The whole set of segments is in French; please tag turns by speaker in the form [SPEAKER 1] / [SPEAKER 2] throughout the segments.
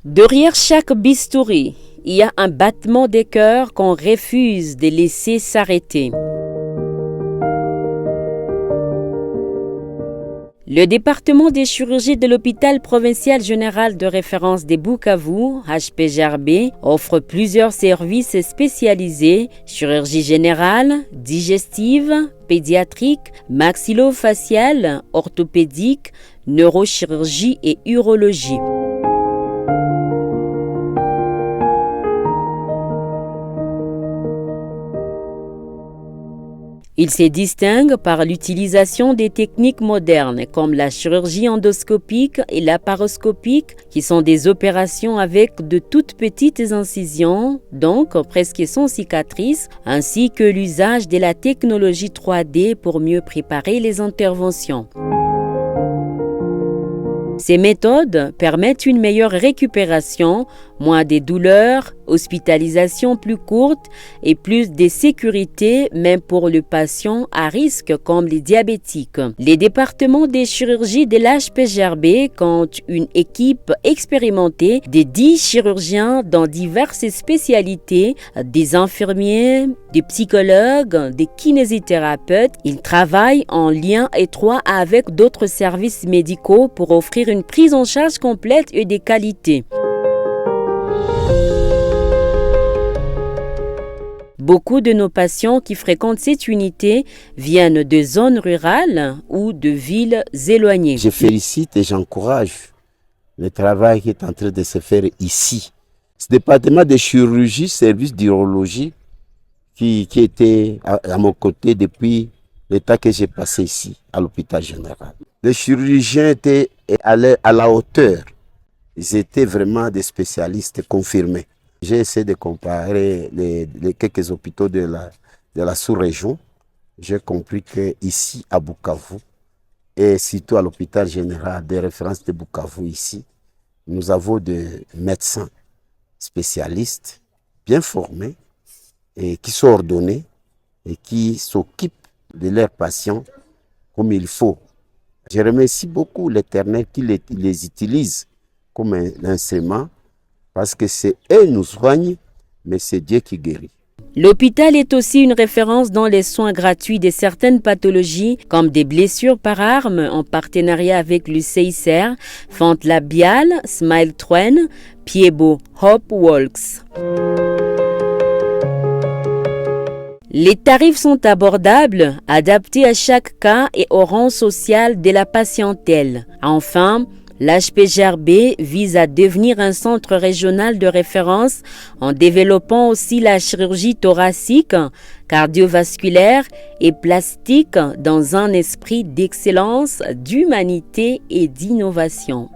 [SPEAKER 1] Derrière chaque bistouri, il y a un battement des cœurs qu'on refuse de laisser s'arrêter. Le département des chirurgies de l'hôpital provincial général de référence de Bukavu, HPGRB, offre plusieurs services spécialisés: chirurgie générale, digestive, pédiatrique, maxillofaciale, orthopédique, neurochirurgie et urologie. Il se distingue par l'utilisation des techniques modernes comme la chirurgie endoscopique et laparoscopique, qui sont des opérations avec de toutes petites incisions, donc presque sans cicatrice, ainsi que l'usage de la technologie 3D pour mieux préparer les interventions. Ces méthodes permettent une meilleure récupération, moins de douleurs, hospitalisation plus courte et plus de sécurité même pour le patient à risque comme les diabétiques. Les départements des chirurgies de l'HPGRB comptent une équipe expérimentée de 10 chirurgiens dans diverses spécialités, des infirmiers, des psychologues, des kinésithérapeutes. Ils travaillent en lien étroit avec d'autres services médicaux pour offrir une prise en charge complète et de qualité. Beaucoup de nos patients qui fréquentent cette unité viennent de zones rurales ou de villes éloignées.
[SPEAKER 2] Je félicite et j'encourage le travail qui est en train de se faire ici. Ce département de chirurgie, service d'urologie, qui était à mon côté depuis le temps que j'ai passé ici, à l'hôpital général. Les chirurgiens étaient à la hauteur. Ils étaient vraiment des spécialistes confirmés. J'ai essayé de comparer les quelques hôpitaux de la sous-région. J'ai compris qu'ici, à Bukavu, et surtout à l'hôpital général de référence de Bukavu ici, nous avons des médecins spécialistes, bien formés, et qui sont ordonnés et qui s'occupent de leurs patients comme il faut. Je remercie beaucoup l'Éternel qui les utilise comme un instrument, parce que c'est eux qui nous soignent, mais c'est Dieu qui guérit.
[SPEAKER 1] L'hôpital est aussi une référence dans les soins gratuits de certaines pathologies, comme des blessures par arme en partenariat avec le CICR, fente labiale, Smile Train, Piedbot, Hope Walks. Les tarifs sont abordables, adaptés à chaque cas et au rang social de la patientèle. Enfin, l'HPGRB vise à devenir un centre régional de référence en développant aussi la chirurgie thoracique, cardiovasculaire et plastique dans un esprit d'excellence, d'humanité et d'innovation.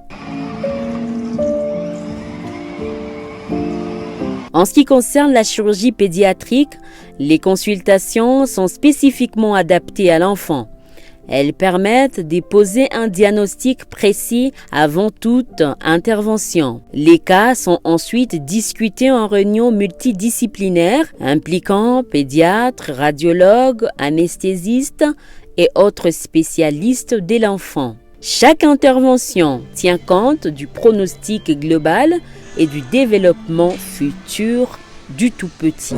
[SPEAKER 1] En ce qui concerne la chirurgie pédiatrique, les consultations sont spécifiquement adaptées à l'enfant. Elles permettent de poser un diagnostic précis avant toute intervention. Les cas sont ensuite discutés en réunion multidisciplinaire impliquant pédiatres, radiologues, anesthésistes et autres spécialistes de l'enfant. Chaque intervention tient compte du pronostic global et du développement futur du tout petit.